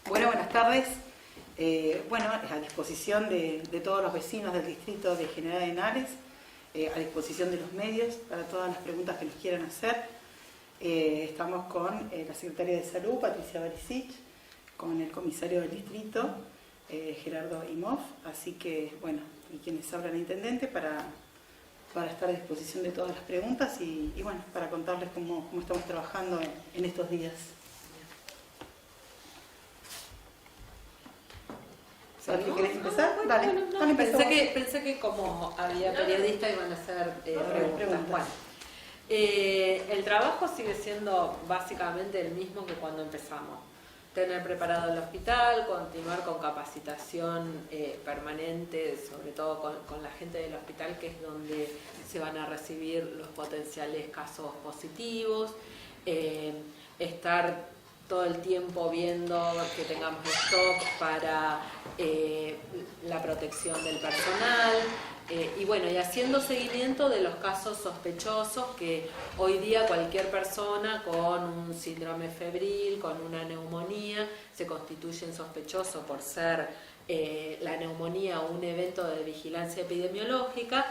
Bueno, buenas tardes. A disposición de todos los vecinos del distrito de General Henares, a disposición de los medios para todas las preguntas que nos quieran hacer. Estamos con la secretaria de Salud, Patricia Barisic, con el comisario del distrito, Gerardo Imhoff, así que, bueno, y quienes hablan al intendente para estar a disposición de todas las preguntas y bueno, para contarles cómo estamos trabajando en estos días. ¿Sabes querés empezar? Bueno, Dale, no, dale, pensé que como había periodistas iban a hacer preguntas. Bueno, el trabajo sigue siendo básicamente el mismo que cuando empezamos. Tener preparado el hospital, continuar con capacitación permanente, sobre todo con la gente del hospital, que es donde se van a recibir los potenciales casos positivos, estar todo el tiempo viendo que tengamos stock para la protección del personal y bueno, y haciendo seguimiento de los casos sospechosos que hoy día cualquier persona con un síndrome febril, con una neumonía, se constituye sospechoso por ser la neumonía un evento de vigilancia epidemiológica.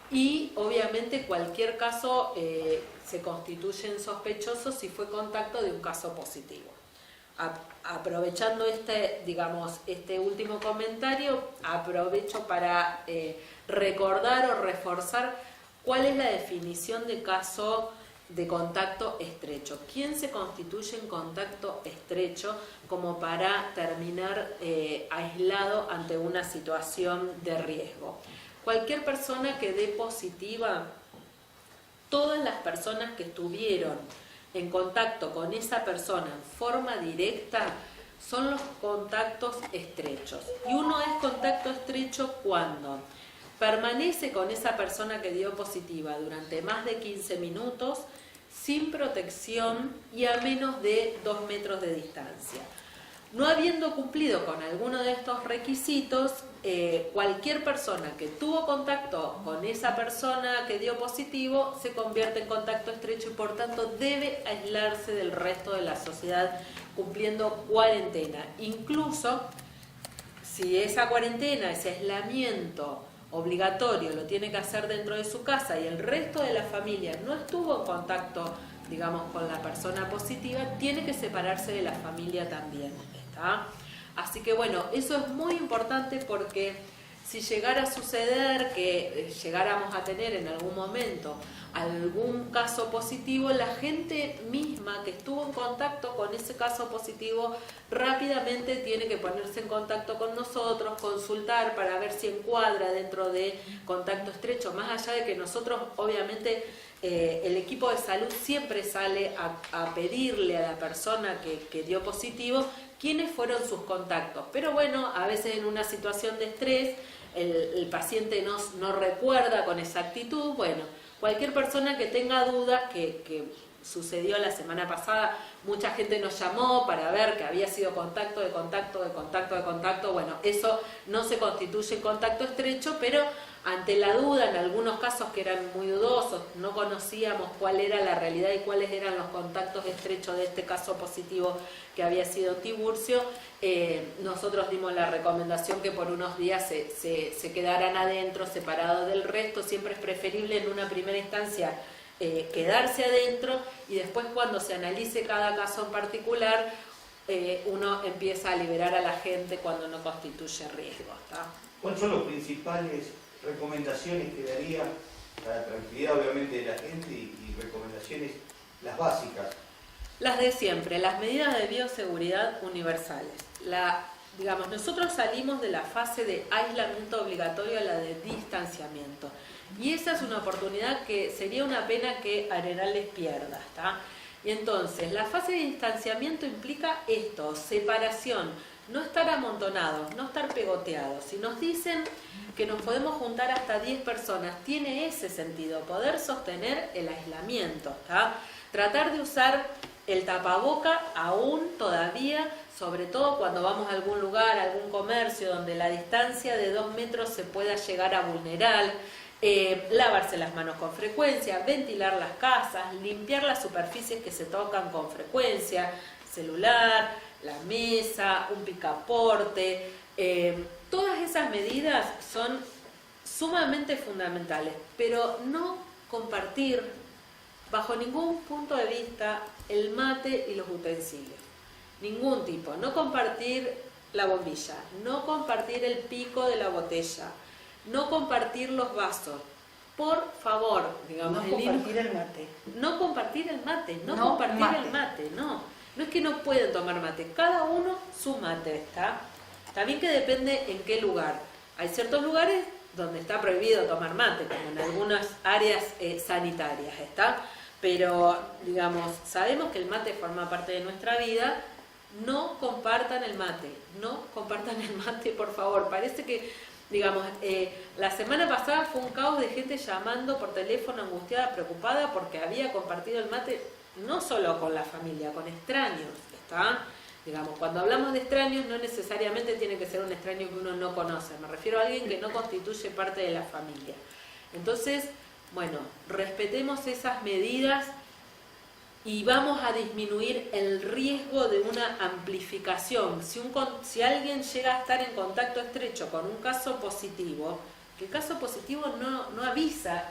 Y obviamente cualquier caso se constituye sospechoso si fue contacto de un caso positivo. Aprovechando este último comentario, aprovecho para recordar o reforzar cuál es la definición de caso de contacto estrecho. ¿Quién se constituye en contacto estrecho como para terminar aislado ante una situación de riesgo? Cualquier persona que dé positiva, todas las personas que estuvieron en contacto con esa persona en forma directa son los contactos estrechos. Y uno es contacto estrecho cuando permanece con esa persona que dio positiva durante más de 15 minutos sin protección y a menos de 2 metros de distancia. No habiendo cumplido con alguno de estos requisitos, cualquier persona que tuvo contacto con esa persona que dio positivo se convierte en contacto estrecho y por tanto debe aislarse del resto de la sociedad cumpliendo cuarentena. Incluso si esa cuarentena, ese aislamiento obligatorio lo tiene que hacer dentro de su casa y el resto de la familia no estuvo en contacto, digamos, con la persona positiva, tiene que separarse de la familia también. ¿Está? Así que bueno, eso es muy importante porque si llegara a suceder que llegáramos a tener en algún momento algún caso positivo, la gente misma que estuvo en contacto con ese caso positivo rápidamente tiene que ponerse en contacto con nosotros, consultar para ver si encuadra dentro de contacto estrecho, más allá de que nosotros obviamente el equipo de salud siempre sale a pedirle a la persona que dio positivo quiénes fueron sus contactos, pero bueno, a veces en una situación de estrés el paciente no recuerda con exactitud. Bueno, cualquier persona que tenga dudas, que sucedió la semana pasada, mucha gente nos llamó para ver que había sido contacto, bueno, eso no se constituye en contacto estrecho, pero ante la duda, en algunos casos que eran muy dudosos, no conocíamos cuál era la realidad y cuáles eran los contactos estrechos de este caso positivo que había sido Tiburcio, nosotros dimos la recomendación que por unos días se quedaran adentro, separados del resto. Siempre es preferible en una primera instancia quedarse adentro y después cuando se analice cada caso en particular, uno empieza a liberar a la gente cuando no constituye riesgo. ¿Está? ¿Cuáles son las principales recomendaciones que daría para la tranquilidad obviamente de la gente y recomendaciones, las básicas? Las de siempre, las medidas de bioseguridad universales. Nosotros salimos de la fase de aislamiento obligatorio a la de distanciamiento. Y esa es una oportunidad que sería una pena que Arenales pierda, ¿está? Y entonces, la fase de distanciamiento implica esto, separación, no estar amontonados, no estar pegoteados. Si nos dicen que nos podemos juntar hasta 10 personas, tiene ese sentido, poder sostener el aislamiento, ¿está? Tratar de usar el tapaboca aún todavía, sobre todo cuando vamos a algún lugar, a algún comercio donde la distancia de 2 metros se pueda llegar a vulnerar, lavarse las manos con frecuencia, ventilar las casas, limpiar las superficies que se tocan con frecuencia, celular, la mesa, un picaporte. Todas esas medidas son sumamente fundamentales, pero no compartir bajo ningún punto de vista el mate y los utensilios. Ningún tipo. No compartir la bombilla, no compartir el pico de la botella, no compartir los vasos. Por favor, digamos, no compartir el mate. No compartir el mate, no No compartir mate. el mate, no. No es que no pueden tomar mate, cada uno su mate, ¿está? También que depende en qué lugar. Hay ciertos lugares donde está prohibido tomar mate, como en algunas áreas sanitarias, ¿está? Pero, digamos, sabemos que el mate forma parte de nuestra vida. No compartan el mate, no compartan el mate, por favor. Parece que, digamos, la semana pasada fue un caos de gente llamando por teléfono angustiada, preocupada porque había compartido el mate no solo con la familia, con extraños, ¿está? Digamos, cuando hablamos de extraños no necesariamente tiene que ser un extraño que uno no conoce, me refiero a alguien que no constituye parte de la familia. Entonces, bueno, respetemos esas medidas y vamos a disminuir el riesgo de una amplificación. Si alguien llega a estar en contacto estrecho con un caso positivo, que el caso positivo no avisa,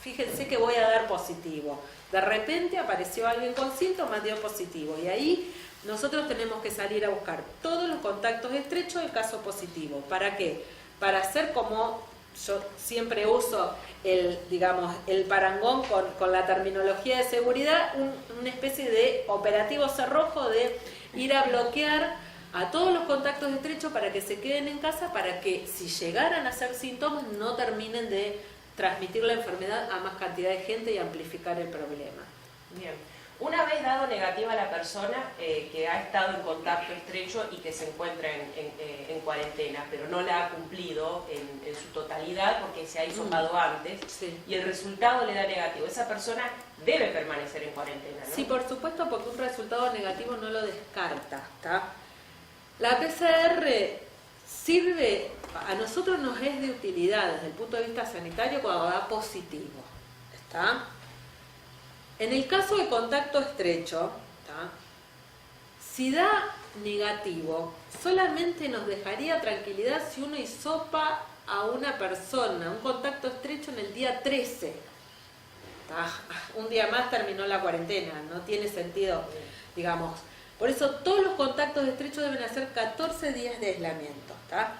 fíjense que voy a dar positivo. De repente apareció alguien con síntomas, dio positivo. Y ahí nosotros tenemos que salir a buscar todos los contactos estrechos del caso positivo. ¿Para qué? Para hacer como yo siempre uso el parangón con la terminología de seguridad, una especie de operativo cerrojo de ir a bloquear a todos los contactos estrechos para que se queden en casa, para que si llegaran a ser síntomas no terminen de transmitir la enfermedad a más cantidad de gente y amplificar el problema. Bien. Una vez dado negativa a la persona que ha estado en contacto estrecho y que se encuentra en cuarentena, pero no la ha cumplido en su totalidad porque se ha hisopado antes, Sí. y el resultado le da negativo, esa persona debe permanecer en cuarentena, ¿no? Sí, por supuesto, porque un resultado negativo no lo descarta, ¿está? La PCR sirve, a nosotros nos es de utilidad desde el punto de vista sanitario cuando da positivo, ¿está? En el caso de contacto estrecho, ¿tá? Si da negativo, solamente nos dejaría tranquilidad si uno hisopa a una persona, un contacto estrecho en el día 13. ¿Tá? Un día más terminó la cuarentena, no tiene sentido, digamos. Por eso todos los contactos estrechos deben hacer 14 días de aislamiento, ¿tá?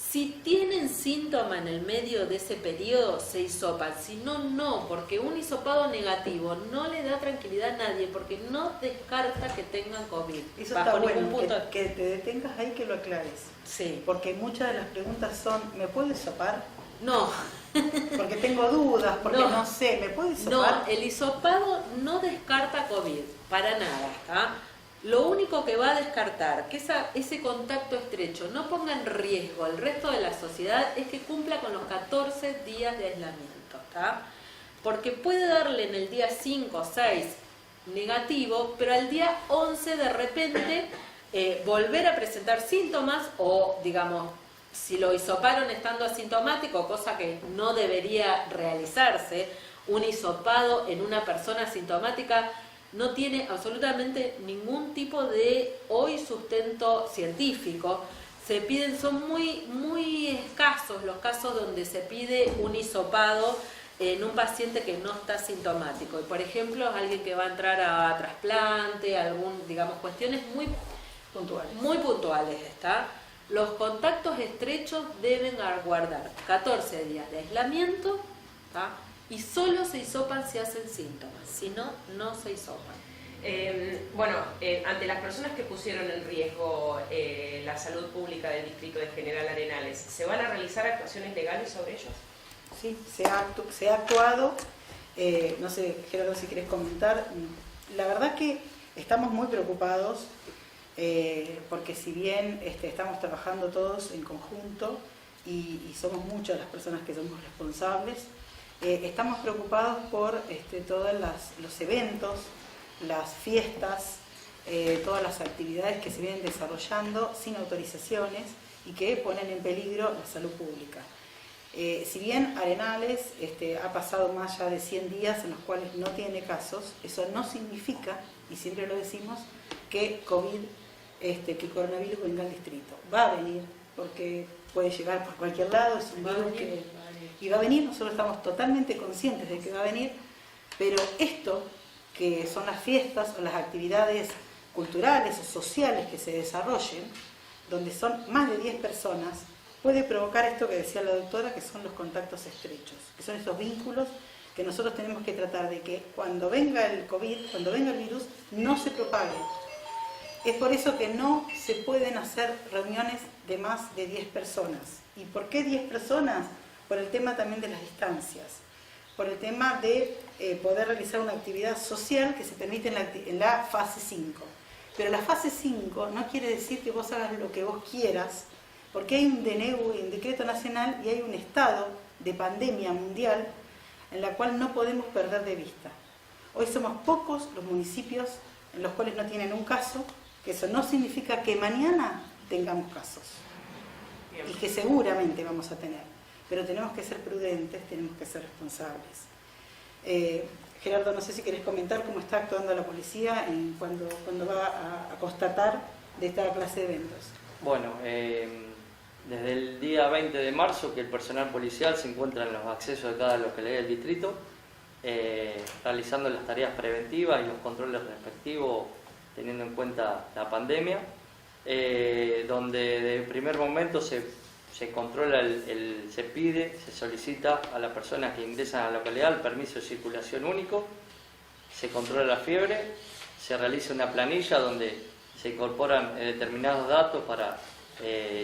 Si tienen síntoma en el medio de ese periodo, se hisopan. Si no, no, porque un hisopado negativo no le da tranquilidad a nadie, porque no descarta que tengan COVID. Eso bajo está ningún bueno, punto. que te detengas ahí, que lo aclares. Sí. Porque muchas de las preguntas son, ¿me puedo hisopar? No, Porque tengo dudas, porque No. no sé, ¿me puedo no, hisopar? el hisopado no descarta COVID, para nada, ¿tá? Lo único que va a descartar que ese contacto estrecho no ponga en riesgo al resto de la sociedad es que cumpla con los 14 días de aislamiento, ¿tá? Porque puede darle en el día 5 o 6 negativo, pero al día 11 de repente volver a presentar síntomas o, digamos, si lo hisoparon estando asintomático, cosa que no debería realizarse, un hisopado en una persona asintomática no tiene absolutamente ningún tipo de hoy sustento científico. Se piden, son muy escasos los casos donde se pide un hisopado en un paciente que no está sintomático. Y por ejemplo, alguien que va a entrar a trasplante, digamos, cuestiones muy puntuales, ¿está? Los contactos estrechos deben guardar 14 días de aislamiento, ¿está? Y solo se hisopan si hacen síntomas, si no, no se hisopan. Ante las personas que pusieron en riesgo la salud pública del distrito de General Arenales, ¿se van a realizar actuaciones legales sobre ellos? Sí, se ha actuado, no sé, Gerardo, si querés comentar. La verdad que estamos muy preocupados porque si bien estamos trabajando todos en conjunto y somos muchas las personas que somos responsables, estamos preocupados por todos los eventos, las fiestas, todas las actividades que se vienen desarrollando sin autorizaciones y que ponen en peligro la salud pública. Si bien Arenales ha pasado más ya de 100 días en los cuales no tiene casos, eso no significa, y siempre lo decimos, que que coronavirus venga al distrito. Va a venir, porque puede llegar por cualquier lado, es un virus que... Y va a venir, nosotros estamos totalmente conscientes de que va a venir, pero esto, que son las fiestas o las actividades culturales o sociales que se desarrollen, donde son más de 10 personas, puede provocar esto que decía la doctora, que son los contactos estrechos, que son estos vínculos que nosotros tenemos que tratar de que cuando venga el COVID, cuando venga el virus, no se propague. Es por eso que no se pueden hacer reuniones de más de 10 personas. ¿Y por qué 10 personas? Por el tema también de las distancias, por el tema de poder realizar una actividad social que se permite en la fase 5. Pero la fase 5 no quiere decir que vos hagas lo que vos quieras, porque hay un DNU, un decreto nacional, y hay un estado de pandemia mundial en la cual no podemos perder de vista. Hoy somos pocos los municipios en los cuales no tienen un caso, que eso no significa que mañana tengamos casos, y que seguramente vamos a tener, pero tenemos que ser prudentes, tenemos que ser responsables. Gerardo, no sé si querés comentar cómo está actuando la policía cuando va a constatar de esta clase de eventos. Bueno, desde el día 20 de marzo que el personal policial se encuentra en los accesos de cada localidad del distrito, realizando las tareas preventivas y los controles respectivos, teniendo en cuenta la pandemia, donde desde el primer momento se controla, se pide, se solicita a las personas que ingresan a la localidad el permiso de circulación único, se controla la fiebre, se realiza una planilla donde se incorporan determinados datos para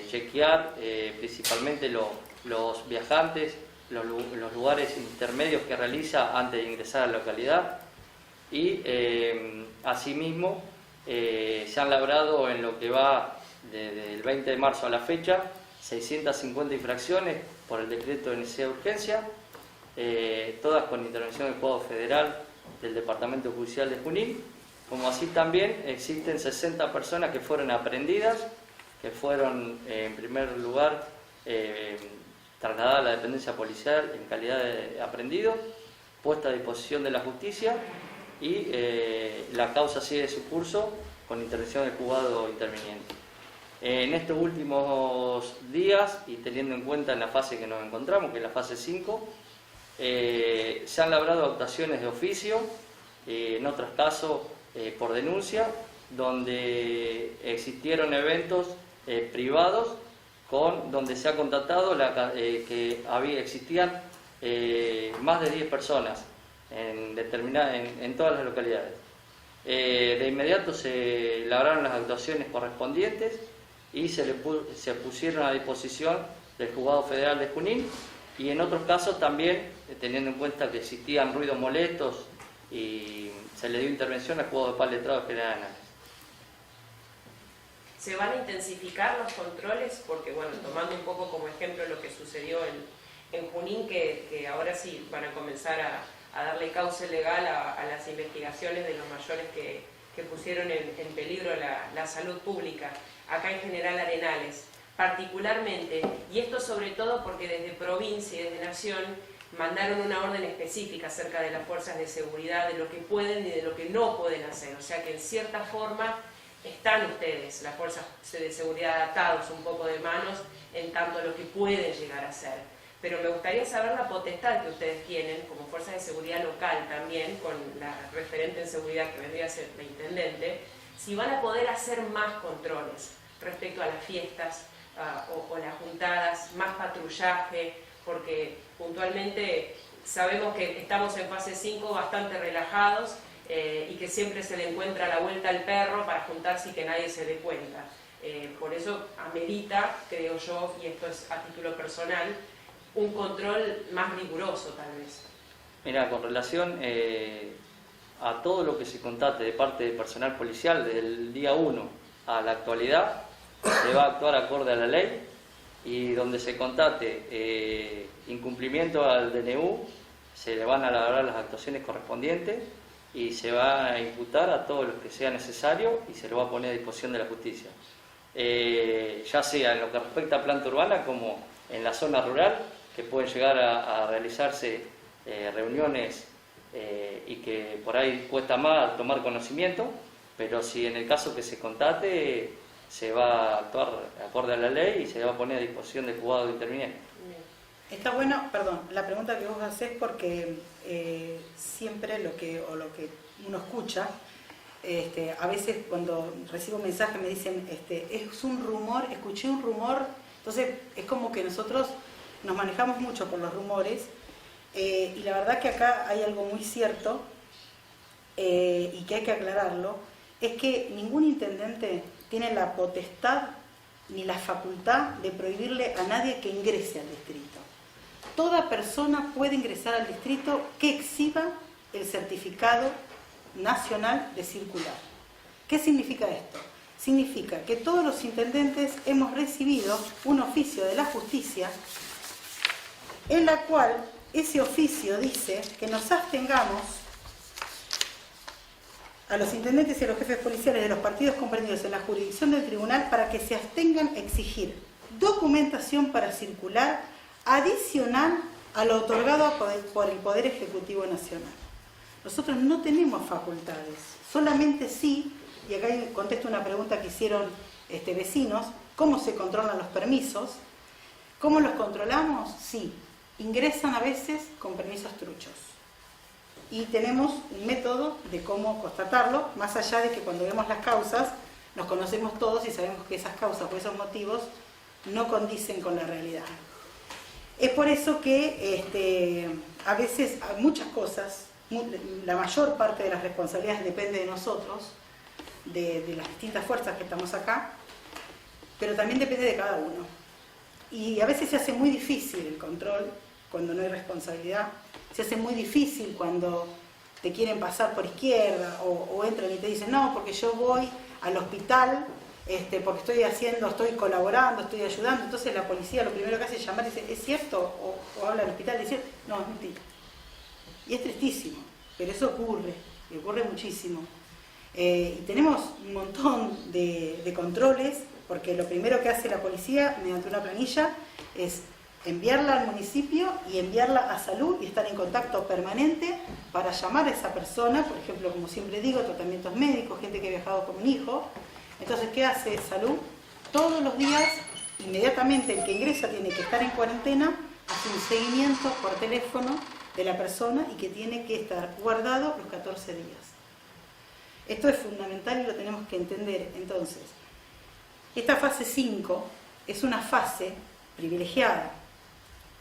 chequear principalmente los viajantes, los lugares intermedios que realiza antes de ingresar a la localidad, y asimismo se han labrado en lo que va desde el 20 de marzo a la fecha 650 infracciones por el decreto de necesidad de urgencia, todas con intervención del Juzgado Federal del Departamento Judicial de Junín, como así también existen 60 personas que fueron aprehendidas, que fueron en primer lugar trasladadas a la dependencia policial en calidad de aprehendidos, puesta a disposición de la justicia, y la causa sigue su curso con intervención del juzgado interviniente. En estos últimos días, y teniendo en cuenta en la fase que nos encontramos, que es la fase 5, se han labrado actuaciones de oficio, en otros casos por denuncia, donde existieron eventos privados donde se ha constatado que existían más de 10 personas en todas las localidades. De inmediato se labraron las actuaciones correspondientes y se pusieron a disposición del Juzgado Federal de Junín, y en otros casos también, teniendo en cuenta que existían ruidos molestos, y se le dio intervención al Juzgado de Paz Letrado General de Análisis. ¿Se van a intensificar los controles? Porque, bueno, tomando un poco como ejemplo lo que sucedió en Junín, que ahora sí van a comenzar a darle cauce legal a las investigaciones de los mayores que pusieron en peligro la salud pública. Acá en General Arenales, particularmente, y esto sobre todo porque desde provincia y desde Nación mandaron una orden específica acerca de las fuerzas de seguridad, de lo que pueden y de lo que no pueden hacer. O sea que en cierta forma están ustedes, las fuerzas de seguridad, atados un poco de manos en tanto lo que pueden llegar a hacer. Pero me gustaría saber la potestad que ustedes tienen como fuerzas de seguridad local también, con la referente en seguridad que vendría a ser la intendente, si van a poder hacer más controles respecto a las fiestas o las juntadas, más patrullaje, porque puntualmente sabemos que estamos en fase 5 bastante relajados y que siempre se le encuentra la vuelta al perro para juntarse y que nadie se dé cuenta. Por eso amerita, creo yo, y esto es a título personal, un control más riguroso tal vez. Mira, con relación a todo lo que se constate de parte del personal policial, desde el día 1 a la actualidad, se va a actuar acorde a la ley, y donde se constate incumplimiento al DNU, se le van a labrar las actuaciones correspondientes y se va a imputar a todos los que sea necesario y se lo va a poner a disposición de la justicia. Ya sea en lo que respecta a planta urbana como en la zona rural, que pueden llegar a realizarse reuniones y que por ahí cuesta más tomar conocimiento, pero si en el caso que se constate, se va a actuar acorde a la ley y se va a poner a disposición del juzgado interviniente. Está bueno, perdón, la pregunta que vos hacés porque siempre lo que uno escucha, a veces cuando recibo mensajes me dicen, es un rumor, escuché un rumor, entonces es como que nosotros nos manejamos mucho por los rumores, y la verdad que acá hay algo muy cierto, y que hay que aclararlo, es que ningún intendente tiene la potestad ni la facultad de prohibirle a nadie que ingrese al distrito. Toda persona puede ingresar al distrito que exhiba el certificado nacional de circular. ¿Qué significa esto? Significa que todos los intendentes hemos recibido un oficio de la justicia en la cual ese oficio dice que nos abstengamos a los intendentes y a los jefes policiales de los partidos comprendidos en la jurisdicción del tribunal para que se abstengan a exigir documentación para circular adicional a lo otorgado por el Poder Ejecutivo Nacional. Nosotros no tenemos facultades, solamente sí, y acá contesto una pregunta que hicieron vecinos, ¿cómo se controlan los permisos? ¿Cómo los controlamos? Sí, ingresan a veces con permisos truchos. Y tenemos un método de cómo constatarlo, más allá de que cuando vemos las causas, nos conocemos todos y sabemos que esas causas o esos motivos no condicen con la realidad. Es por eso que a veces muchas cosas, la mayor parte de las responsabilidades depende de nosotros, de las distintas fuerzas que estamos acá, pero también depende de cada uno. Y a veces se hace muy difícil el control cuando no hay responsabilidad, se hace muy difícil cuando te quieren pasar por izquierda o entran y te dicen, no, porque yo voy al hospital, porque estoy colaborando, estoy ayudando. Entonces la policía lo primero que hace es llamar y dice, ¿es cierto? O habla al hospital y dice, no, es mentira. Y es tristísimo, pero eso ocurre, y ocurre muchísimo. Y tenemos un montón de controles, porque lo primero que hace la policía mediante una planilla es enviarla al municipio y enviarla a salud y estar en contacto permanente para llamar a esa persona, por ejemplo, como siempre digo, tratamientos médicos, gente que ha viajado con un hijo. Entonces, ¿qué hace salud? Todos los días, inmediatamente el que ingresa tiene que estar en cuarentena, hace un seguimiento por teléfono de la persona y que tiene que estar guardado los 14 días. Esto es fundamental y lo tenemos que entender. Entonces, esta fase 5 es una fase privilegiada,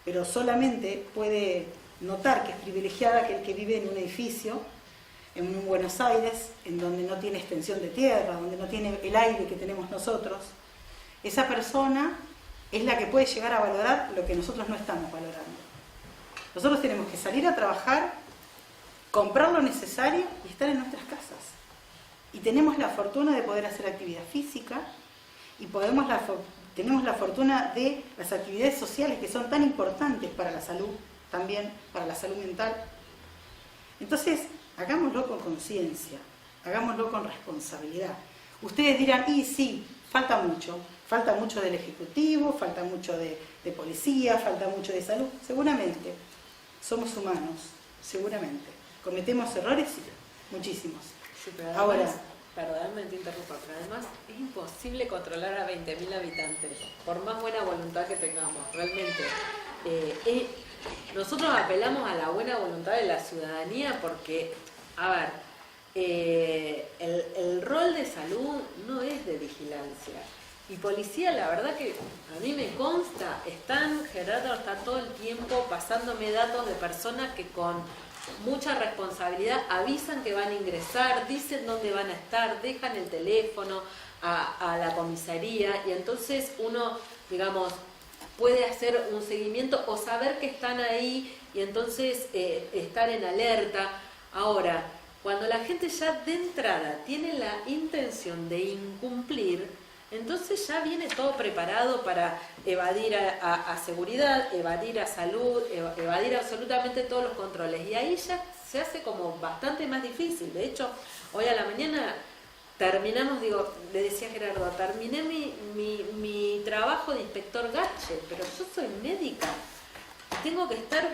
pero solamente puede notar que es privilegiada aquel que vive en un edificio, en un Buenos Aires, en donde no tiene extensión de tierra, donde no tiene el aire que tenemos nosotros. Esa persona es la que puede llegar a valorar lo que nosotros no estamos valorando. Nosotros tenemos que salir a trabajar, comprar lo necesario y estar en nuestras casas. Y tenemos la fortuna de poder hacer actividad física y tenemos la fortuna de las actividades sociales que son tan importantes para la salud, también para la salud mental. Entonces, hagámoslo con conciencia, hagámoslo con responsabilidad. Ustedes dirán, y sí, falta mucho del Ejecutivo, falta mucho de policía, falta mucho de salud, seguramente. Somos humanos, seguramente. Cometemos errores, sí, muchísimos. Sí, pero además, ahora, perdóname, te interrumpo, pero además es imposible controlar a 20.000 habitantes, por más buena voluntad que tengamos, realmente. Nosotros apelamos a la buena voluntad de la ciudadanía porque, a ver, el rol de salud no es de vigilancia. Y policía, la verdad que a mí me consta, Gerardo está todo el tiempo pasándome datos de personas que con mucha responsabilidad avisan que van a ingresar, dicen dónde van a estar, dejan el teléfono a la comisaría y entonces uno, digamos, puede hacer un seguimiento o saber que están ahí y entonces estar en alerta. Ahora, cuando la gente ya de entrada tiene la intención de incumplir, entonces ya viene todo preparado para evadir a seguridad, evadir a salud, evadir absolutamente todos los controles. Y ahí ya se hace como bastante más difícil. De hecho, hoy a la mañana terminamos, le decía a Gerardo, terminé mi trabajo de inspector Gache, pero yo soy médica. Tengo que estar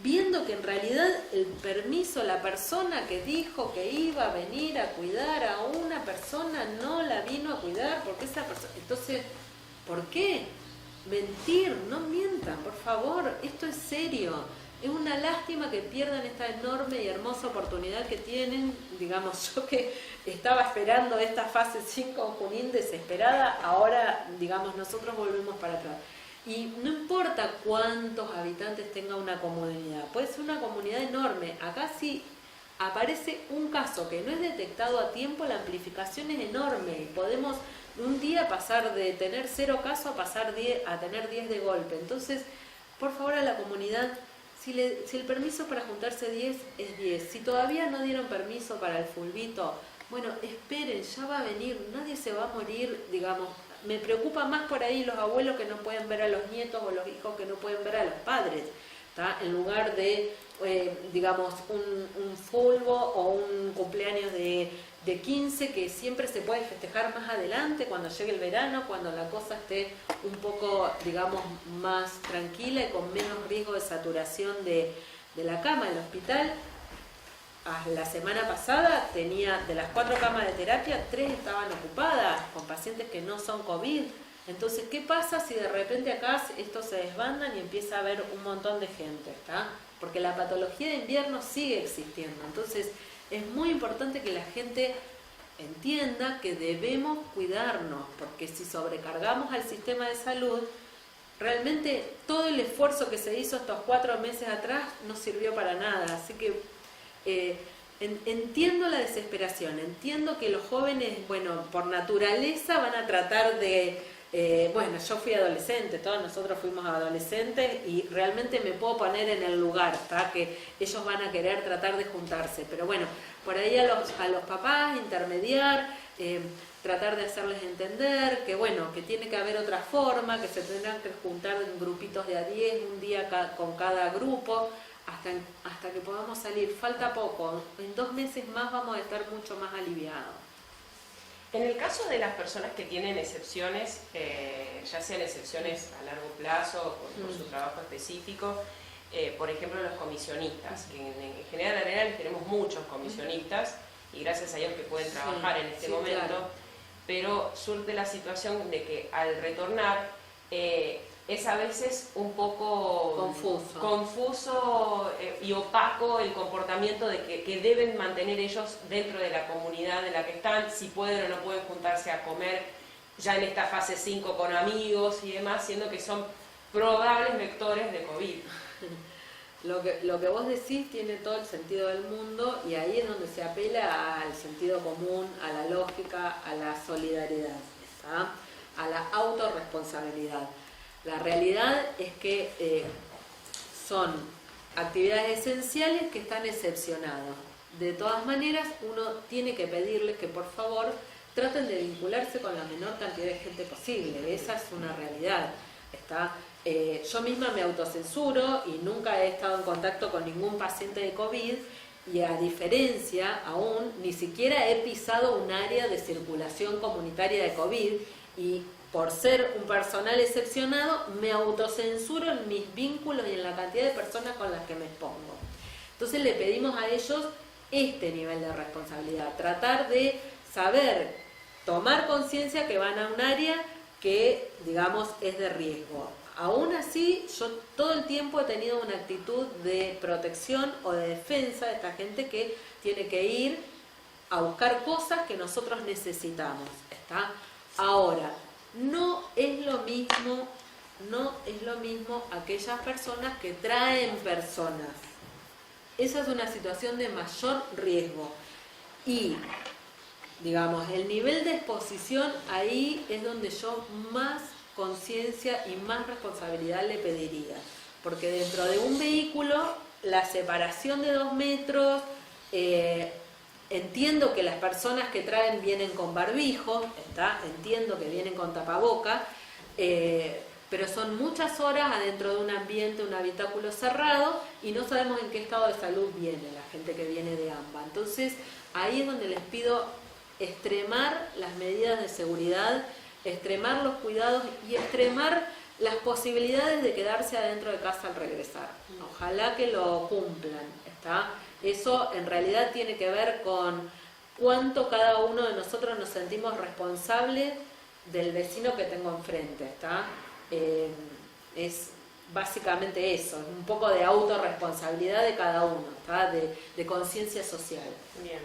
viendo que en realidad el permiso, la persona que dijo que iba a venir a cuidar a una persona no la vino a cuidar porque esa persona... Entonces, ¿por qué? Mentir, no mientan, por favor, esto es serio. Es una lástima que pierdan esta enorme y hermosa oportunidad que tienen. Digamos, yo que estaba esperando esta fase 5 en Junín desesperada, ahora, digamos, nosotros volvemos para atrás. Y no importa cuántos habitantes tenga una comunidad, puede ser una comunidad enorme. Acá si aparece un caso que no es detectado a tiempo, la amplificación es enorme. Y podemos un día pasar de tener 0 casos a pasar a tener 10 de golpe. Entonces, por favor, a la comunidad, si el permiso para juntarse 10 es 10, si todavía no dieron permiso para el fulbito, bueno, esperen, ya va a venir, nadie se va a morir, digamos. Me preocupa más por ahí los abuelos que no pueden ver a los nietos o los hijos que no pueden ver a los padres, ¿tá? En lugar de, digamos, un fulbo o un cumpleaños de 15 que siempre se puede festejar más adelante, cuando llegue el verano, cuando la cosa esté un poco, digamos, más tranquila y con menos riesgo de saturación de la cama. El hospital, la semana pasada, tenía de las 4 camas de terapia, 3 estaban ocupadas con pacientes que no son COVID. Entonces, ¿qué pasa si de repente acá estos se desbandan y empieza a haber un montón de gente? ¿Está? Porque la patología de invierno sigue existiendo. Entonces, es muy importante que la gente entienda que debemos cuidarnos, porque si sobrecargamos al sistema de salud, realmente todo el esfuerzo que se hizo estos 4 meses atrás no sirvió para nada. Así que entiendo la desesperación, entiendo que los jóvenes, bueno, por naturaleza van a tratar de... bueno, yo fui adolescente, todos nosotros fuimos adolescentes y realmente me puedo poner en el lugar, ¿tá? Que ellos van a querer tratar de juntarse, pero bueno, por ahí a los papás intermediar, tratar de hacerles entender que bueno, que tiene que haber otra forma, que se tendrán que juntar en grupitos de a 10, un día con cada grupo, hasta que podamos salir. Falta poco, en 2 meses más vamos a estar mucho más aliviados. En el caso de las personas que tienen excepciones, ya sean excepciones a largo plazo por su trabajo específico, por ejemplo los comisionistas, que en General Arenal tenemos muchos comisionistas y gracias a Dios que pueden trabajar en este momento, claro. Pero surge la situación de que al retornar es a veces un poco confuso y opaco el comportamiento de que deben mantener ellos dentro de la comunidad en la que están, si pueden o no pueden juntarse a comer ya en esta fase 5 con amigos y demás, siendo que son probables vectores de COVID. Lo que vos decís tiene todo el sentido del mundo y ahí es donde se apela al sentido común, a la lógica, a la solidaridad, ¿está? A la autorresponsabilidad. La realidad es que son actividades esenciales que están excepcionadas. De todas maneras, uno tiene que pedirles que por favor traten de vincularse con la menor cantidad de gente posible. Esa es una realidad. ¿Está? Yo misma me autocensuro y nunca he estado en contacto con ningún paciente de COVID y a diferencia aún, ni siquiera he pisado un área de circulación comunitaria de COVID y por ser un personal excepcionado, me autocensuro en mis vínculos y en la cantidad de personas con las que me expongo. Entonces le pedimos a ellos este nivel de responsabilidad, tratar de saber, tomar conciencia que van a un área que, digamos, es de riesgo. Aún así, yo todo el tiempo he tenido una actitud de protección o de defensa de esta gente que tiene que ir a buscar cosas que nosotros necesitamos. ¿Está? Ahora, no es lo mismo aquellas personas que traen personas. Esa es una situación de mayor riesgo. Y, digamos, el nivel de exposición ahí es donde yo más conciencia y más responsabilidad le pediría. Porque dentro de un vehículo, la separación de 2 metros... entiendo que las personas que traen vienen con barbijo, ¿está? Entiendo que vienen con tapaboca, pero son muchas horas adentro de un ambiente, un habitáculo cerrado y no sabemos en qué estado de salud viene la gente que viene de AMBA. Entonces ahí es donde les pido extremar las medidas de seguridad, extremar los cuidados y extremar las posibilidades de quedarse adentro de casa al regresar. Ojalá que lo cumplan, ¿está? Eso en realidad tiene que ver con cuánto cada uno de nosotros nos sentimos responsables del vecino que tengo enfrente, ¿está? Es básicamente eso, un poco de autorresponsabilidad de cada uno, ¿está? De conciencia social. Bien.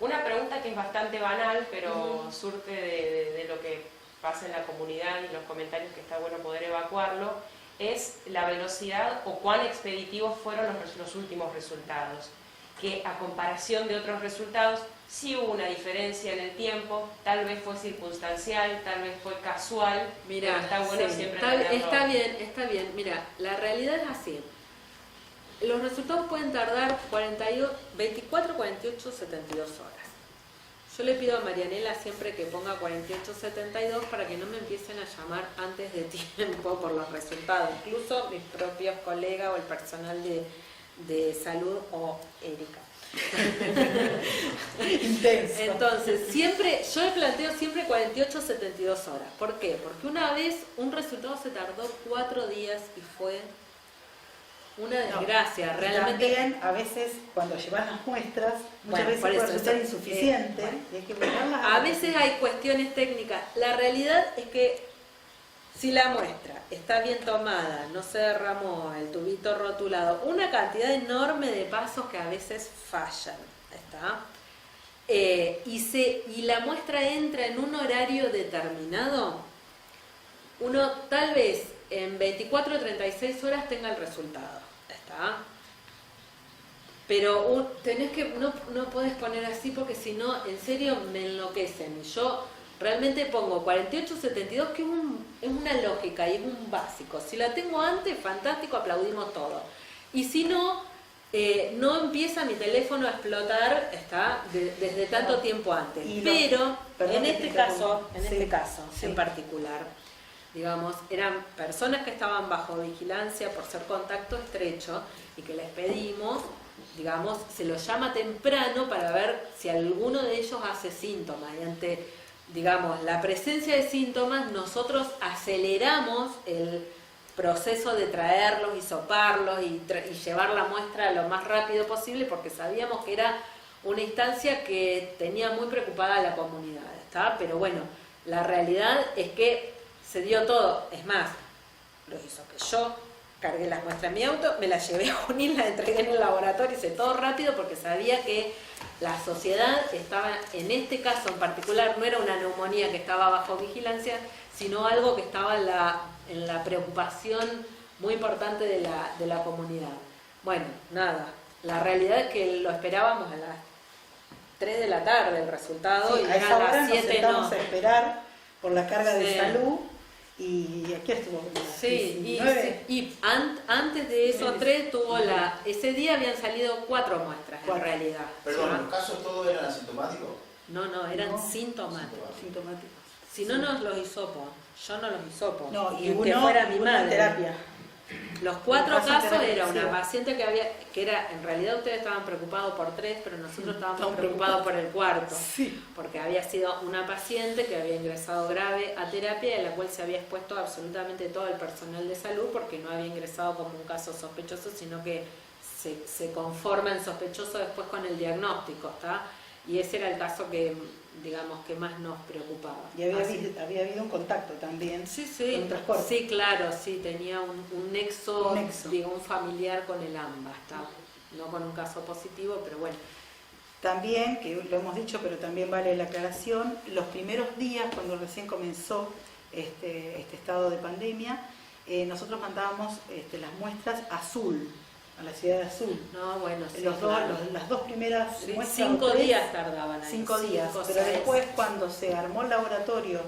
Una pregunta que es bastante banal, pero surte de lo que pasa en la comunidad y los comentarios que está bueno poder evacuarlo, es la velocidad o cuán expeditivos fueron los últimos resultados. Que a comparación de otros resultados, sí hubo una diferencia en el tiempo, tal vez fue circunstancial, tal vez fue casual, Mira, pero está bueno sí, siempre está bien. Mira, la realidad es así. Los resultados pueden tardar 24, 48, 72 horas. Yo le pido a Marianela siempre que ponga 48, 72 para que no me empiecen a llamar antes de tiempo por los resultados. Incluso mis propios colegas o el personal de salud o Erika. Intenso. Entonces, yo le planteo siempre 48, 72 horas. ¿Por qué? Porque una vez un resultado se tardó 4 días y fue una desgracia. Y realmente. también, a veces, cuando llevan las muestras, muchas Bueno, veces por puede eso, resultar eso, insuficiente. bueno. Y hay que volverlas A veces hay cuestiones técnicas. La realidad es que si la muestra está bien tomada, no se derramó el tubito rotulado, una cantidad enorme de pasos que a veces fallan, ¿está? Y la muestra entra en un horario determinado, uno tal vez en 24 o 36 horas tenga el resultado, ¿está? Pero no podés poner así porque si no, en serio me enloquecen. Y yo realmente pongo 48, 72, que es una lógica y es un básico. Si la tengo antes, fantástico, aplaudimos todo. Y si no, no empieza mi teléfono a explotar, ¿está? Desde tanto tiempo antes. Pero en este caso en particular, digamos, eran personas que estaban bajo vigilancia por ser contacto estrecho y que les pedimos, digamos, se los llama temprano para ver si alguno de ellos hace síntomas. Y ante, digamos, la presencia de síntomas, nosotros aceleramos el proceso de traerlos, hisoparlos y llevar la muestra lo más rápido posible, porque sabíamos que era una instancia que tenía muy preocupada a la comunidad, ¿está? Pero bueno, la realidad es que se dio todo. Es más, lo hizo que yo cargué las muestras en mi auto, me las llevé a Junín, las entregué en el laboratorio, hice todo rápido porque sabía que la sociedad estaba, en este caso en particular, no era una neumonía que estaba bajo vigilancia, sino algo que estaba en la preocupación muy importante de la comunidad. Bueno, nada, la realidad es que lo esperábamos a las 3 de la tarde el resultado, Sí, y a esa a hora las 7 nos no. sentamos a esperar por la carga de Sí. salud y aquí estuvo. Sí, 19. antes de esos 3 tuvo ese día habían salido 4 muestras en realidad. Perdón, ¿los casos todos eran asintomáticos? No, eran No. sintomáticos. Sintomáticos. Si no nos los hisopo, yo no los hisopo. No, y aunque uno, fuera mi uno madre. en terapia. Los 4 Un caso en casos terapia, era una sí. paciente que era, en realidad ustedes estaban preocupados por 3, pero nosotros estábamos Estamos preocupados por el 4. Sí. Porque había sido una paciente que había ingresado grave a terapia, en la cual se había expuesto absolutamente todo el personal de salud, porque no había ingresado como un caso sospechoso, sino que se conforma en sospechoso después con el diagnóstico, ¿está? Y ese era el caso que, digamos, que más nos preocupaba. Y había habido un contacto también. Sí, con otros cuerpos. sí, claro, sí, tenía un nexo, Un nexo. digo, un familiar con el AMBA, ¿está? No con un caso positivo, pero bueno. También, que lo hemos dicho, pero también vale la aclaración, los primeros días, cuando recién comenzó este estado de pandemia, nosotros mandábamos las muestras a Azul, a la ciudad de Azul. No, bueno, sí, Claro. claro. Las 2 primeras Sí, muestras. 5 o 3, días tardaban ahí. 5 días. 5, Pero 6. después, cuando se armó el laboratorio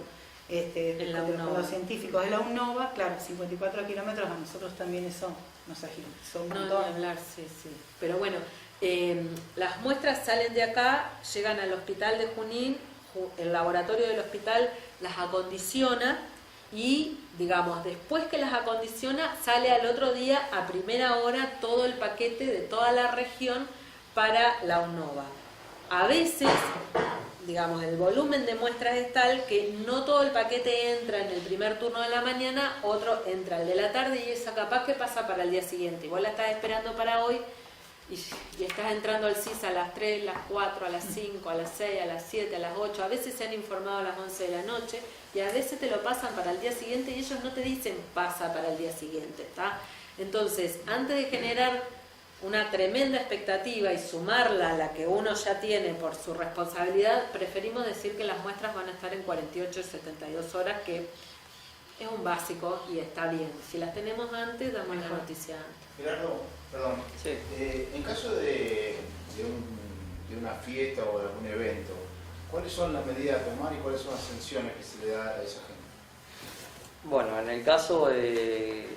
En la con UNOVA. los científicos de la UNOVA, claro, 54 kilómetros, a nosotros también eso nos agilizó un No, montón. ni hablar, sí. Pero bueno, las muestras salen de acá, llegan al hospital de Junín, el laboratorio del hospital las acondiciona y, digamos, después que las acondiciona, sale al otro día a primera hora todo el paquete de toda la región para la UNOVA. A veces, digamos, el volumen de muestras es tal que no todo el paquete entra en el primer turno de la mañana, otro entra el de la tarde y esa capaz que pasa para el día siguiente. Igual la estás esperando para hoy y estás entrando al CIS a las 3, las 4, a las 5, a las 6, a las 7, a las 8. A veces se han informado a las 11 de la noche y a veces te lo pasan para el día siguiente y ellos no te dicen pasa para el día siguiente, ¿está? Entonces, antes de generar una tremenda expectativa y sumarla a la que uno ya tiene por su responsabilidad, preferimos decir que las muestras van a estar en 48 y 72 horas, que es un básico y está bien. Si las tenemos antes, damos la noticia antes. Gerardo, perdón. Sí. En caso de una fiesta o de algún evento, ¿cuáles son las medidas a tomar y cuáles son las sanciones que se le da a esa gente? Bueno, en el caso de...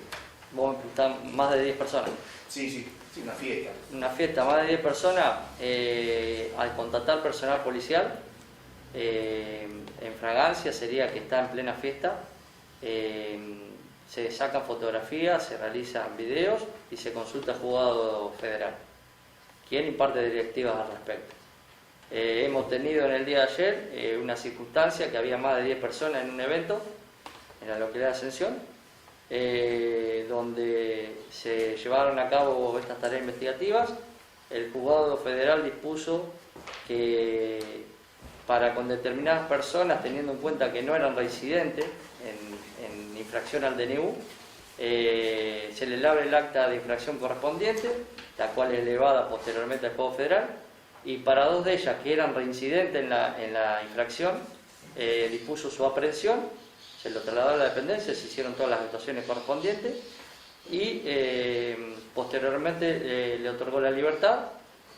vos están más de 10 personas. Sí, una fiesta. Una fiesta, más de 10 personas, al contratar personal policial, en fragancia sería que está en plena fiesta, se sacan fotografías, se realizan videos y se consulta al juzgado federal, quien imparte directivas al respecto. Hemos tenido en el día de ayer una circunstancia que había más de 10 personas en un evento en la localidad de Ascensión, donde se llevaron a cabo estas tareas investigativas. El juzgado federal dispuso que con determinadas personas, teniendo en cuenta que no eran reincidentes en infracción al DNU, se le elabore el acta de infracción correspondiente, la cual es elevada posteriormente al juzgado federal, y para 2 de ellas que eran reincidentes en la infracción, dispuso su aprehensión, se lo trasladó a la dependencia, se hicieron todas las actuaciones correspondientes y posteriormente le otorgó la libertad.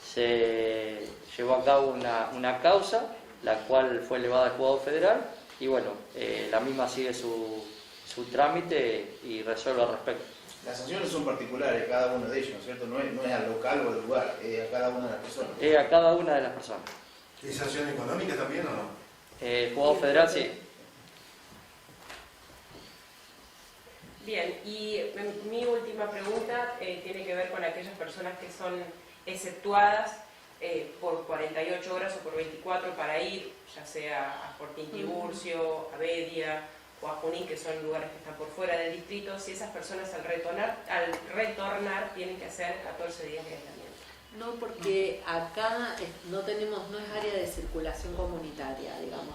Se llevó a cabo una causa, la cual fue elevada al juzgado federal y bueno, la misma sigue su trámite y resuelve al respecto. Las sanciones son particulares, cada uno de ellos, ¿no es cierto? No es al local o al lugar, es a cada una de las personas. A cada una de las personas. ¿Y sanción económica también o no? El juzgado federal sí. Bien, y mi última pregunta tiene que ver con aquellas personas que son exceptuadas por 48 horas o por 24 para ir, ya sea a Fortín Tiburcio, a Bedia o a Junín, que son lugares que están por fuera del distrito, si esas personas al retornar tienen que hacer 14 días de aislamiento. No, porque acá no es área de circulación comunitaria, digamos,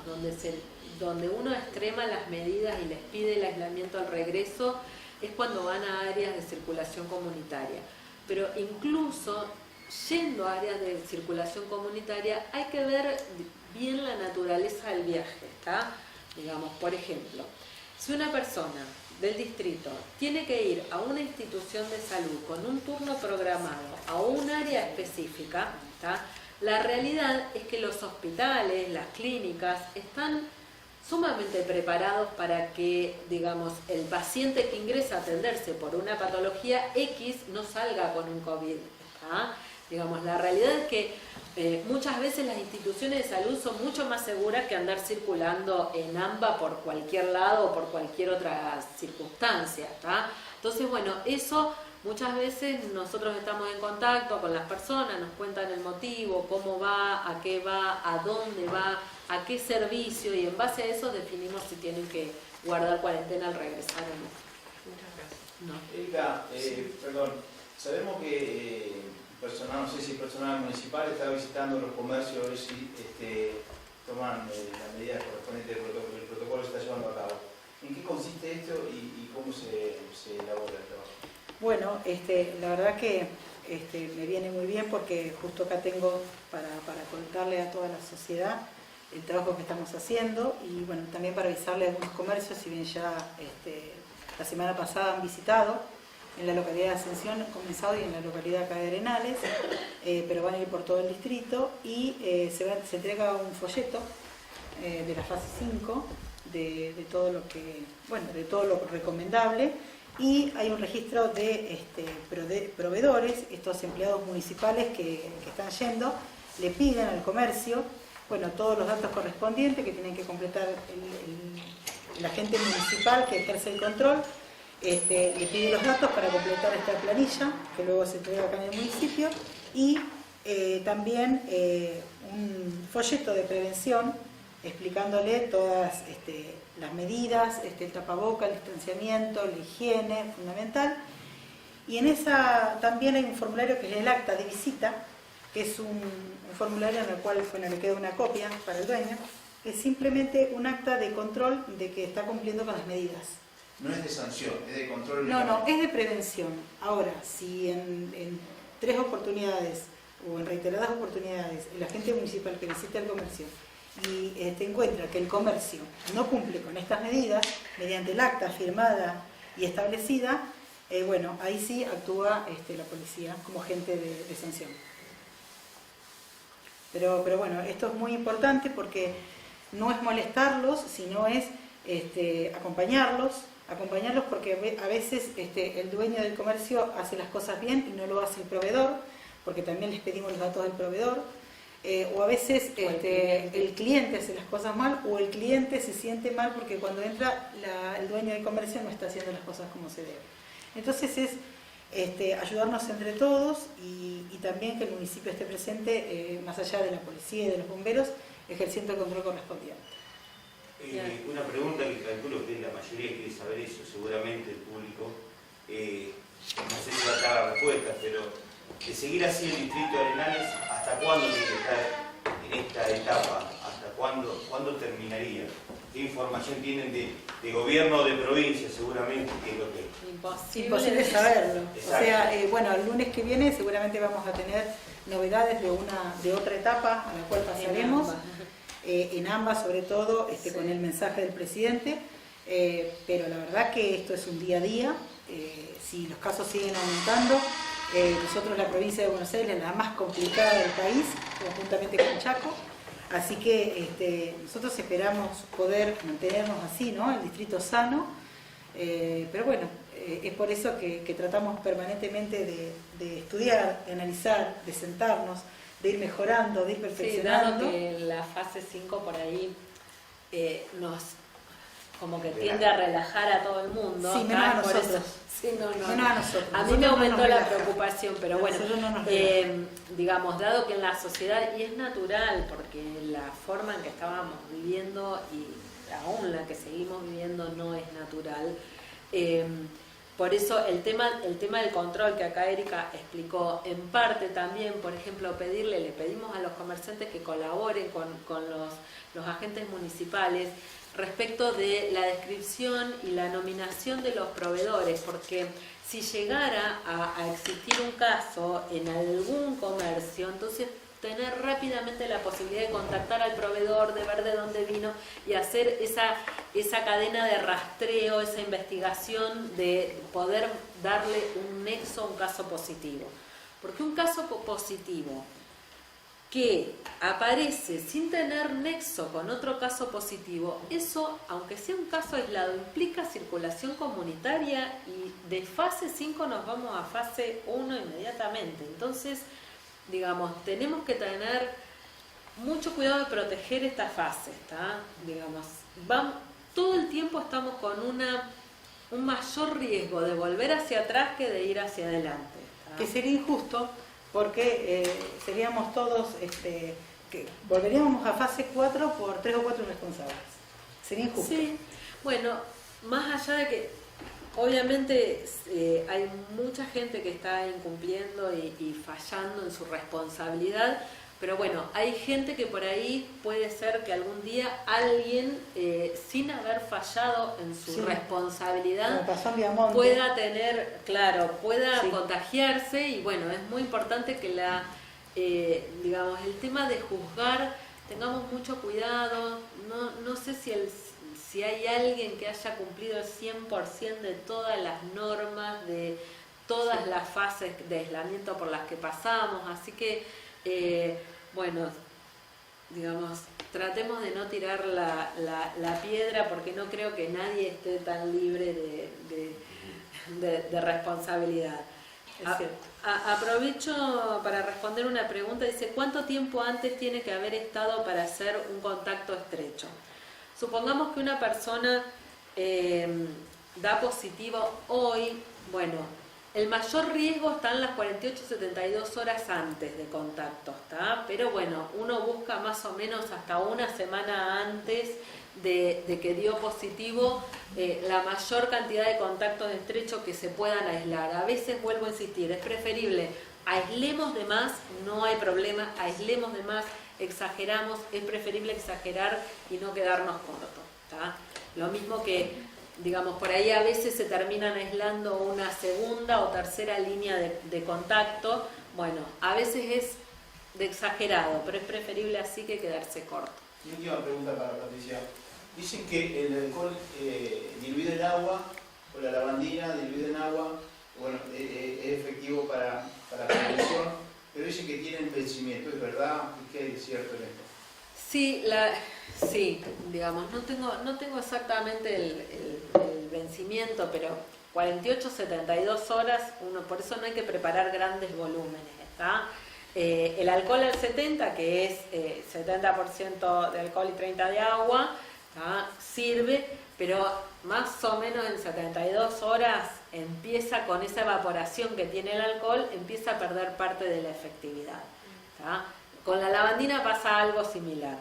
donde uno extrema las medidas y les pide el aislamiento al regreso, es cuando van a áreas de circulación comunitaria. Pero incluso yendo a áreas de circulación comunitaria hay que ver bien la naturaleza del viaje, ¿está? Digamos, por ejemplo, si una persona del distrito tiene que ir a una institución de salud con un turno programado a un área específica, ¿está? La realidad es que los hospitales, las clínicas están sumamente preparados para que, digamos, el paciente que ingresa a atenderse por una patología X no salga con un COVID, ¿está? Digamos, la realidad es que muchas veces las instituciones de salud son mucho más seguras que andar circulando en AMBA por cualquier lado o por cualquier otra circunstancia, ¿está? Entonces, bueno, eso muchas veces nosotros estamos en contacto con las personas, nos cuentan el motivo, cómo va, a qué va, a dónde va, a qué servicio, y en base a eso definimos si tienen que guardar cuarentena al regresar o no. Muchas gracias. No. Erika, perdón, sabemos que personal, no sé si el personal municipal está visitando los comercios a ver si toman las medidas correspondientes del protocolo que se está llevando a cabo. ¿En qué consiste esto y cómo se elabora el trabajo? Bueno, la verdad que me viene muy bien porque justo acá tengo para contarle a toda la sociedad el trabajo que estamos haciendo y bueno, también para avisarle a algunos comercios, si bien ya la semana pasada han visitado en la localidad de Ascensión, comenzado y en la localidad acá de Arenales, pero van a ir por todo el distrito y se entrega un folleto de la fase 5 de todo lo que, bueno, de todo lo recomendable, y hay un registro de proveedores, estos empleados municipales que están yendo, le piden al comercio, bueno, todos los datos correspondientes que tienen que completar el agente municipal que ejerce el control. Le pide los datos para completar esta planilla que luego se entrega acá en el municipio y también un folleto de prevención explicándole todas las medidas, el tapaboca, el distanciamiento, la higiene fundamental. Y en esa también hay un formulario que es el acta de visita, que es un formulario en el cual le queda una copia para el dueño. Es simplemente un acta de control de que está cumpliendo con las medidas. No es de sanción, es de control. No, es de prevención. Ahora, si en 3 oportunidades o en reiteradas oportunidades el agente municipal que visita el comercio y encuentra que el comercio no cumple con estas medidas, mediante el acta firmada y establecida, bueno, ahí sí actúa la policía como agente de sanción. Pero bueno, esto es muy importante porque no es molestarlos, sino es acompañarlos porque a veces el dueño del comercio hace las cosas bien y no lo hace el proveedor, porque también les pedimos los datos del proveedor, o a veces el cliente hace las cosas mal, o el cliente se siente mal porque cuando entra el dueño del comercio no está haciendo las cosas como se debe. Entonces es ayudarnos entre todos y también que el municipio esté presente, más allá de la policía y de los bomberos, ejerciendo el control correspondiente. Una pregunta que calculo que la mayoría quiere saber eso, seguramente el público. No sé si va a dar la respuesta, pero de seguir así el distrito de Arenales, ¿hasta cuándo tiene que estar en esta etapa? ¿Hasta cuándo terminaría? ¿Qué información tienen de gobierno o de provincia, seguramente? ¿Qué es lo que... Imposible saberlo. Exacto. O sea, bueno, el lunes que viene seguramente vamos a tener novedades de otra etapa a la cual pasaremos. En ambas, sobre todo, Sí. con el mensaje del presidente, pero la verdad que esto es un día a día. Si los casos siguen aumentando, nosotros la provincia de Buenos Aires es la más complicada del país, conjuntamente con Chaco, así que nosotros esperamos poder mantenernos así, ¿no? El distrito sano, pero bueno, es por eso que tratamos permanentemente de estudiar, de analizar, de sentarnos, de ir mejorando, de ir Sí, perfeccionando. dado que la fase 5 por ahí nos como que tiende a relajar a todo el mundo. Sí, menos a por nosotros. eso. Sí, no. Menos a nosotros. A mí Nosotros me no aumentó nos la relaja. preocupación, pero bueno, Nosotros no nos relaja. digamos, dado que en la sociedad, y es natural, porque la forma en que estábamos viviendo y aún la que seguimos viviendo no es natural, por eso el tema del control que acá Erika explicó, en parte también, por ejemplo, le pedimos a los comerciantes que colaboren con los agentes municipales respecto de la descripción y la nominación de los proveedores, porque si llegara a existir un caso en algún comercio, entonces tener rápidamente la posibilidad de contactar al proveedor, de ver de dónde vino y hacer esa cadena de rastreo, esa investigación, de poder darle un nexo a un caso positivo. Porque un caso positivo que aparece sin tener nexo con otro caso positivo, eso, aunque sea un caso aislado, implica circulación comunitaria y de fase 5 nos vamos a fase 1 inmediatamente. Entonces, digamos, tenemos que tener mucho cuidado de proteger esta fase, ¿está? Digamos, todo el tiempo estamos con un mayor riesgo de volver hacia atrás que de ir hacia adelante, ¿está? Que sería injusto porque seríamos todos, que volveríamos a fase 4 por 3 o 4 responsables. Sería injusto. Sí, bueno, más allá de que obviamente hay mucha gente que está incumpliendo y fallando en su responsabilidad, pero bueno, hay gente que por ahí puede ser que algún día alguien, sin haber fallado en su responsabilidad, como pasó en Viamonte, pueda tener, pueda Sí. contagiarse, y bueno, es muy importante que digamos, el tema de juzgar, tengamos mucho cuidado. No sé si hay alguien que haya cumplido el 100% de todas las normas, de todas las fases de aislamiento por las que pasamos, así que bueno, digamos, tratemos de no tirar la piedra, porque no creo que nadie esté tan libre de responsabilidad. Es cierto. Aprovecho para responder una pregunta. Dice, ¿cuánto tiempo antes tiene que haber estado para hacer un contacto estrecho? Supongamos que una persona da positivo hoy. Bueno, El mayor riesgo está en las 48-72 horas antes de contacto, ¿está? Pero bueno, uno busca más o menos hasta una semana antes de que dio positivo la mayor cantidad de contactos estrechos que se puedan aislar. A veces, vuelvo a insistir, es preferible aislemos de más, no hay problema, aislemos de más, exageramos, es preferible exagerar y no quedarnos cortos, ¿está? Lo mismo que, digamos, por ahí a veces se terminan aislando una segunda o tercera línea de contacto. Bueno, a veces es de exagerado, pero es preferible así que quedarse corto. Y última pregunta para Patricia. Dicen que el alcohol diluido en agua, o la lavandina diluida en agua, bueno, es efectivo para la prevención, pero dicen que tienen vencimiento. ¿Es verdad? ¿Y qué hay de cierto en esto? Sí, sí, digamos, no tengo exactamente el vencimiento, pero 48-72 horas, por eso no hay que preparar grandes volúmenes, ¿está? El alcohol al 70, que es 70% de alcohol y 30% de agua, ¿está? Sirve, pero más o menos en 72 horas empieza, con esa evaporación que tiene el alcohol, empieza a perder parte de la efectividad, ¿está? Con la lavandina pasa algo similar.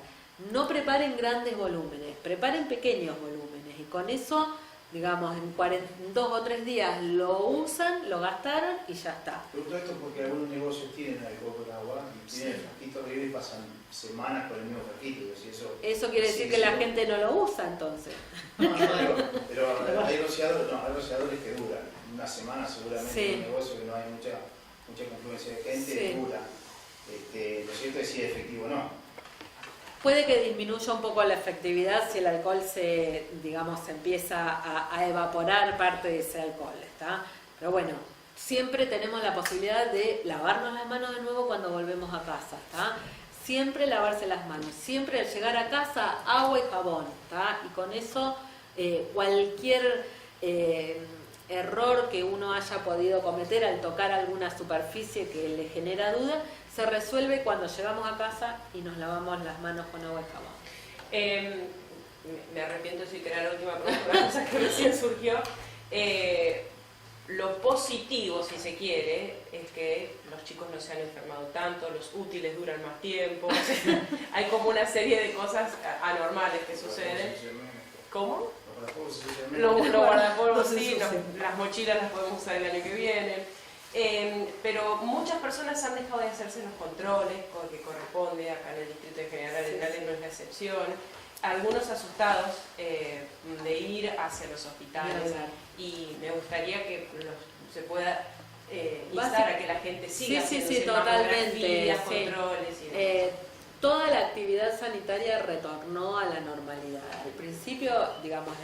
No preparen grandes volúmenes, preparen pequeños volúmenes y con eso, digamos, en 2 o 3 días lo usan, lo gastaron y ya está. Pregunto esto porque algunos negocios tienen alcohol con agua y tienen el frasquito arriba y pasan semanas con el mismo frasquito. Eso quiere decir que la gente no lo usa entonces. No, digo, pero hay rociadores que duran. Una semana seguramente, sí. En un negocio que no hay mucha confluencia de gente, sí. Dura. Lo cierto es si es efectivo o no. Puede que disminuya un poco la efectividad si el alcohol se empieza a evaporar parte de ese alcohol, ¿está? Pero bueno, siempre tenemos la posibilidad de lavarnos las manos de nuevo cuando volvemos a casa, ¿está? Siempre lavarse las manos, siempre al llegar a casa, agua y jabón, ¿está? Y con eso cualquier error que uno haya podido cometer al tocar alguna superficie que le genera duda, se resuelve cuando llegamos a casa y nos lavamos las manos con agua y jabón. Me arrepiento si era la última pregunta, una cosa que recién surgió. Lo positivo, si se quiere, es que los chicos no se han enfermado tanto, los útiles duran más tiempo. Hay como una serie de cosas anormales que suceden. ¿Cómo? Los guardapolvos, sí, las mochilas las podemos usar el año que viene. Pero muchas personas han dejado de hacerse los controles que corresponde, acá en el Distrito de General Arenales no es la excepción. Algunos asustados de ir hacia los hospitales, y me gustaría que se pueda instar a que la gente siga haciéndose mamografías, controles y demás. Toda la actividad sanitaria retornó a la normalidad. Al principio, digamos,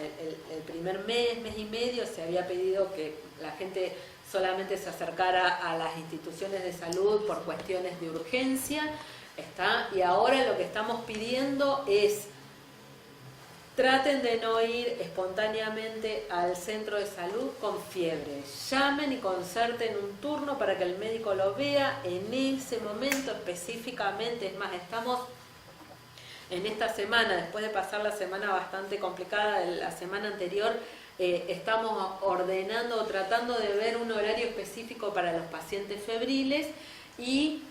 el primer mes y medio se había pedido que la gente solamente se acercara a las instituciones de salud por cuestiones de urgencia, ¿está? Y ahora lo que estamos pidiendo es traten de no ir espontáneamente al centro de salud con fiebre. Llamen y concerten un turno para que el médico lo vea en ese momento específicamente. Es más, estamos en esta semana, después de pasar la semana bastante complicada de la semana anterior, estamos ordenando o tratando de ver un horario específico para los pacientes febriles y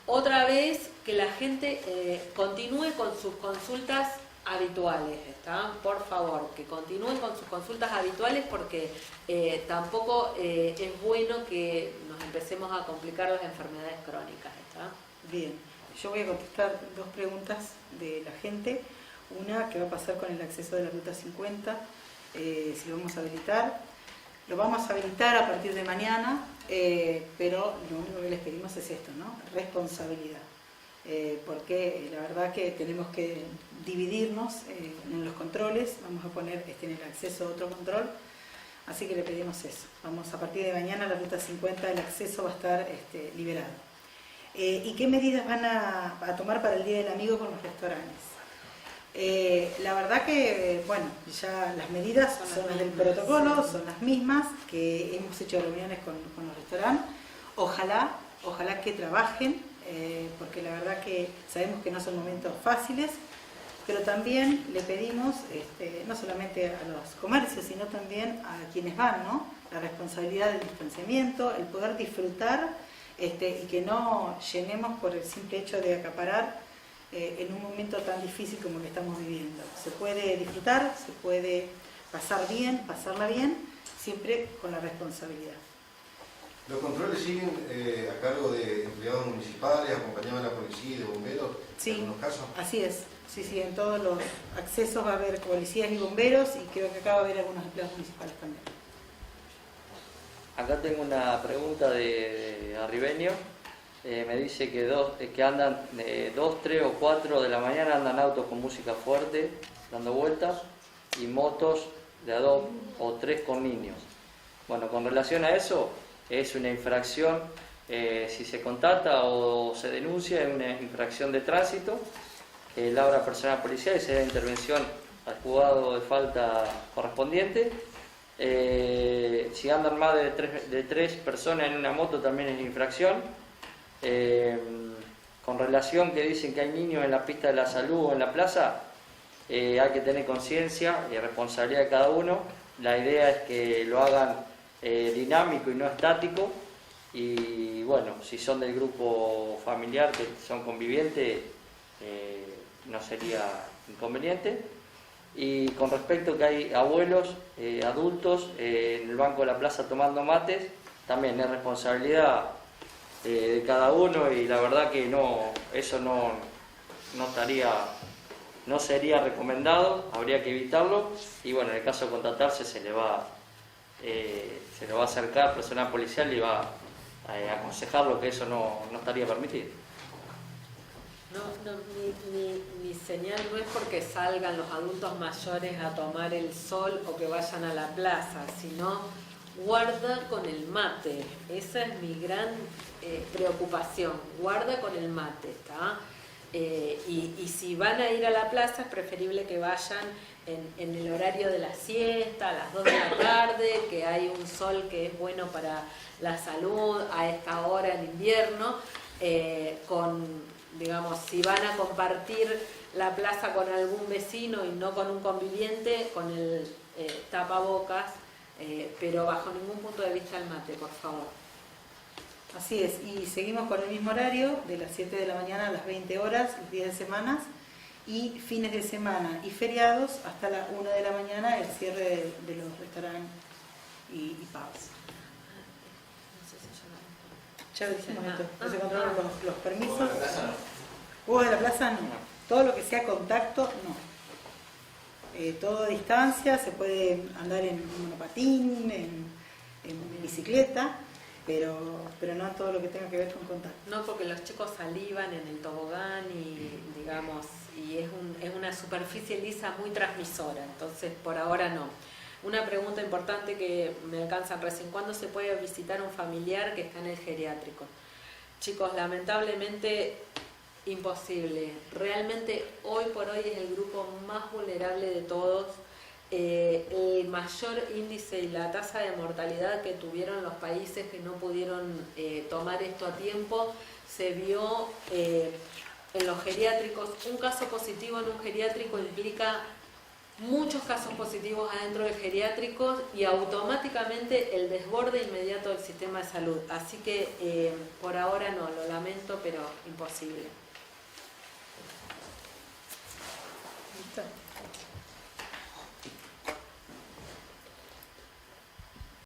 otra vez que la gente continúe con sus consultas habituales, ¿está? Por favor, que continúen con sus consultas habituales porque tampoco es bueno que nos empecemos a complicar las enfermedades crónicas, ¿está? Bien, yo voy a contestar 2 preguntas de la gente. Una, ¿qué va a pasar con el acceso de la Ruta 50? Si lo vamos a habilitar. Lo vamos a habilitar a partir de mañana, pero lo único que les pedimos es esto, ¿no? Responsabilidad. Porque la verdad que tenemos que dividirnos en los controles, vamos a poner en el acceso a otro control, así que le pedimos eso. Vamos a partir de mañana la Ruta 50, el acceso va a estar liberado. ¿Y qué medidas van a tomar para el Día del Amigo con los restaurantes? La verdad que, bueno, ya las medidas son las del protocolo, son las mismas, que hemos hecho reuniones con los restaurantes. Ojalá que trabajen, porque la verdad que sabemos que no son momentos fáciles, pero también le pedimos, no solamente a los comercios, sino también a quienes van, ¿no? La responsabilidad del distanciamiento, el poder disfrutar y que no llenemos por el simple hecho de acaparar en un momento tan difícil como el que estamos viviendo. Se puede disfrutar, se puede pasar bien, pasarla bien, siempre con la responsabilidad. ¿Los controles siguen a cargo de empleados municipales, acompañados de la policía y de bomberos Sí, en algunos casos? así es. Sí, en todos los accesos va a haber policías y bomberos y creo que acá va a haber algunos empleados municipales también. Acá tengo una pregunta de Arribeño. Me dice que andan 2, 3 o 4 de la mañana andan autos con música fuerte, dando vueltas, y motos de a 2 o 3 con niños. Bueno, con relación a eso, es una infracción, si se contacta o se denuncia, es una infracción de tránsito, que labra personal policial y se da intervención al juzgado de falta correspondiente. Si andan más de 3 personas en una moto también es infracción. Con relación que dicen que hay niños en la pista de la salud o en la plaza, hay que tener conciencia y responsabilidad de cada uno. La idea es que lo hagan dinámico y no estático, y bueno, si son del grupo familiar, que son convivientes, no sería inconveniente. Y con respecto que hay abuelos, adultos en el banco de la plaza tomando mates, también es responsabilidad de cada uno, y la verdad que eso no sería recomendado, habría que evitarlo. Y bueno, en el caso de contactarse se le va a acercar personal policial y va a aconsejarlo que eso no estaría permitido. Mi señal no es porque salgan los adultos mayores a tomar el sol o que vayan a la plaza, sino guarda con el mate. Esa es mi gran preocupación, guarda con el mate, ¿tá? Y si van a ir a la plaza es preferible que vayan en el horario de la siesta, a las 2 de la tarde, que hay un sol que es bueno para la salud a esta hora en invierno, digamos, si van a compartir la plaza con algún vecino y no con un conviviente, con el tapabocas, pero bajo ningún punto de vista el mate, por favor. Así es, y seguimos con el mismo horario, de las 7 de la mañana a las 20 horas, los días de semanas, y fines de semana y feriados hasta la 1 de la mañana, el cierre de los restaurantes y pubs. Ya lo dijimos esto, no se controlan los permisos. ¿Juegos de la plaza no? Juegos de la plaza no. Todo lo que sea contacto, no. Todo a distancia, se puede andar en monopatín, en bicicleta, pero no todo lo que tenga que ver con contacto. No, porque los chicos salivan en el tobogán y digamos, y es una superficie lisa muy transmisora, entonces por ahora no. Una pregunta importante que me alcanzan recién: ¿cuándo se puede visitar un familiar que está en el geriátrico? Chicos, lamentablemente imposible. Realmente hoy por hoy es el grupo más vulnerable de todos. El mayor índice y la tasa de mortalidad que tuvieron los países que no pudieron tomar esto a tiempo se vio en los geriátricos. Un caso positivo en un geriátrico implica muchos casos positivos adentro del geriátrico y automáticamente el desborde inmediato del sistema de salud. Así que por ahora no, lo lamento, pero imposible. ¿Listo?